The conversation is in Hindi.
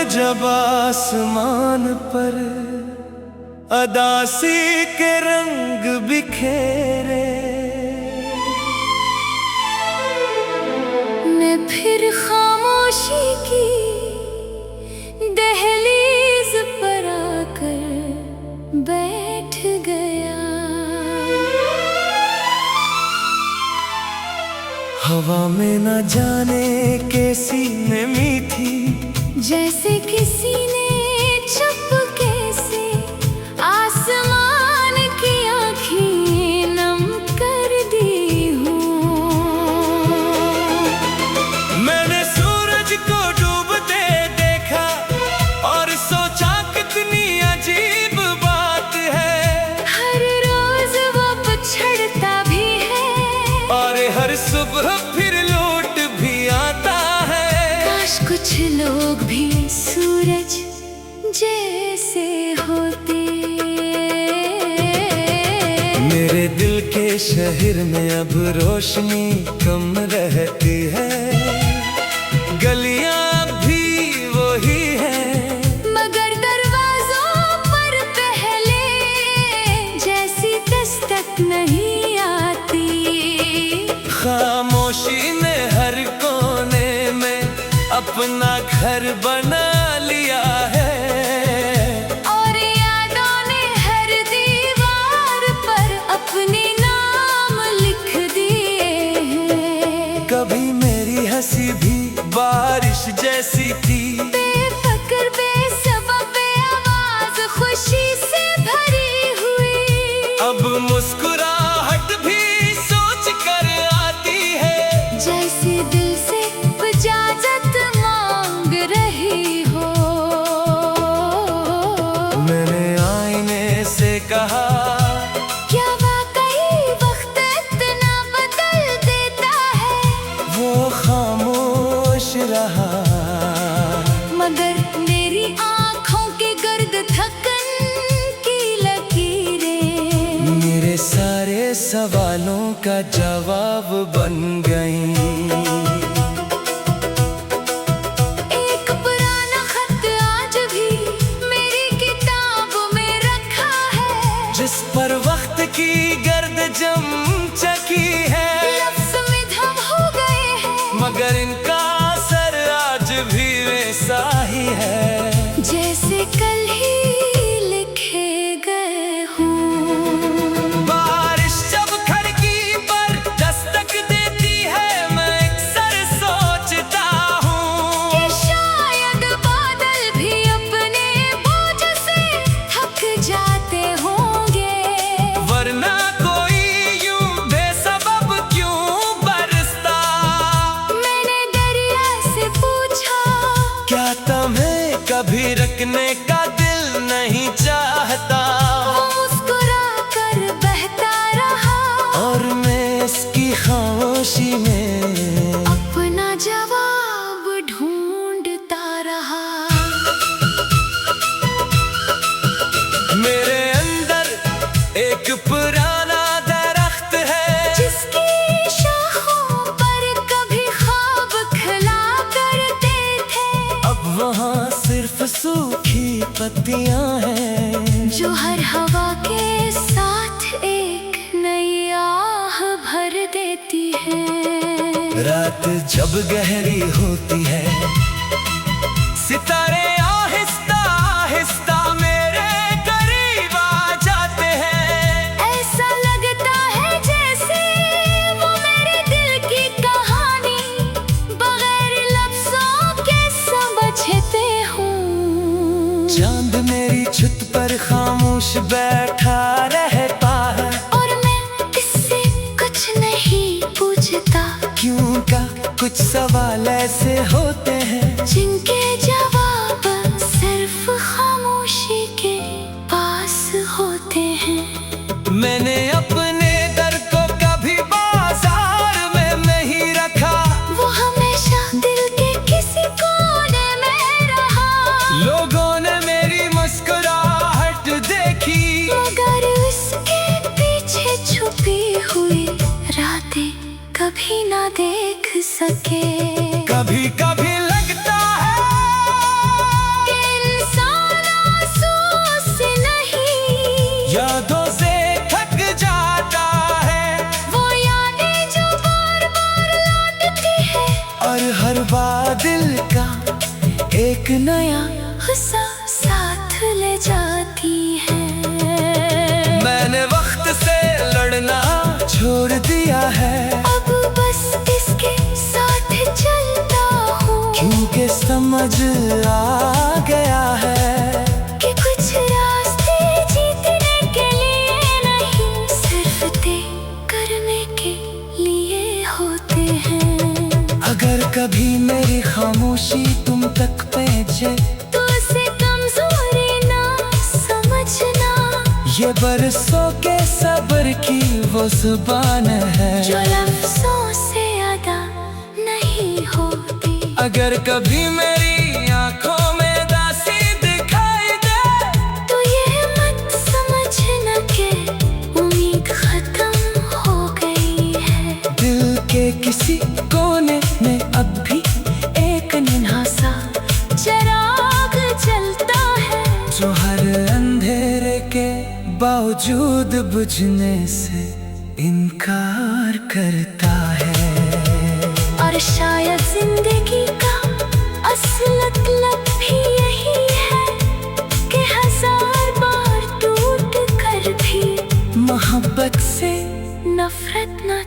जब आसमान पर अदासी के रंग बिखेरे, मैं फिर खामोशी की दहलीज पर आकर बैठ गया। हवा में न जाने कैसी नमी थी, जैसे किसी ने चुपके से आसमान की आँखें नम कर दी हूँ। मैंने सूरज को डूबते देखा और सोचा कितनी अजीब बात है। हर रोज वो पिछड़ता भी है और हर सुबह फिर लौट भी आता है। काश कुछ लोग भी सूरज जैसे होते। मेरे दिल के शहर में अब रोशनी कम रहती है, गलियां भी वही है, मगर दरवाजों पर पहले जैसी दस्तक नहीं आती। खामोशी ने हर कोने में अपना घर बना लिया है, और यादों ने हर दीवार पर अपने नाम लिख दिए हैं। कभी मेरी हंसी भी बारिश जैसी थी, बेफिक्र बेसबब आवाज खुशी से भरी हुई। अब मुस्कुराहट भी सोच कर आती है, जैसे दिल से इजाजत मांग रही हो। मैंने आईने से कहा, क्या वाकई वक्त इतना बदल देता है? वो खामोश रहा, मगर मेरी आँखों के गर्द थकन की लकीरें मेरे सारे सवालों का जवाब बन गई। एक पुराना खत आज भी मेरी किताब में रखा है, जिस पर वक्त की गर्द जम चकी है, लफ्ज़ में धम हो गए हैं, मगर इनका असर आज भी वैसा ही है, जैसे कल ही लिखे गए हों। बारिश जब खिड़की पर दस्तक देती है, मैं अक्सर सोचता हूँ कि शायद बादल भी अपने बोझ से थक जाते होंगे। वरना कोई यूं बेसबब क्यों बरसता। मैंने दरिया से पूछा, क्या तुम्हें कभी रखने का दिल नहीं चाहता? वो मुस्कुरा कर बहता रहा, और मैं इसकी खामोशी में अपना जवाब ढूंढता रहा। मेरे अंदर एक पुराना दरख्त है, जिसकी शाखों पर कभी ख्वाब खिला करते थे, अब वहाँ सिर्फ सूखी पत्तियाँ हैं, जो हर हवा के साथ एक नई आह भर देती है। रात जब गहरी होती है, सितारे आहिस्ता आहिस्ता मेरे करीब आ जाते हैं। ऐसा लगता है जैसे वो मेरे दिल की कहानी बगैर लफ्ज़ों के समझते हूँ। चांद मेरी छत पर खामोश बैठा रहता है, और मैं इससे कुछ नहीं पूछता, क्यों का कुछ सवाल ऐसे होते हैं, जिनके जवाब सिर्फ खामोशी के पास होते हैं। मैंने अपने दर को कभी बाजार में नहीं रखा, वो हमेशा दिल के किसी कोने में रहा। लोगों ने मेरी मुस्कुराहट देखी, मगर उसके पीछे छुपी हुई रातें कभी ना देख सके। कभी कभी लगता है यादों से थक जाता है, वो यादें जो बार बार लौटती है, और हर बार दिल का एक नया गुस्सा साथ ले जाती है। मैंने वक्त से लड़ना छोड़ दिया है, अब बस इसके साथ चलता हूँ, क्योंकि समझ आ गया है कि कुछ रास्ते जीतने के लिए नहीं, सिर्फ तय करने के लिए होते हैं। अगर कभी मेरी खामोशी तुम तक पहुंचे, तो उसे कमजोरी ना समझना, ये बरसों के सब्र की वो जुबान है जो लफ्जों से अदा नहीं होती। अगर कभी मेरी आंखों में दासी दिखाई दे, तो ये मत समझना कि उम्मीद खत्म हो गई है। दिल के किसी कोने में अब भी एक नन्हा सा चिराग जलता है, जो हर अंधेरे के बावजूद बुझने से इनकार करता है। और शायद जिंदगी का असल मतलब भी यही है कि हजार बार टूट कर भी मोहब्बत से नफरत न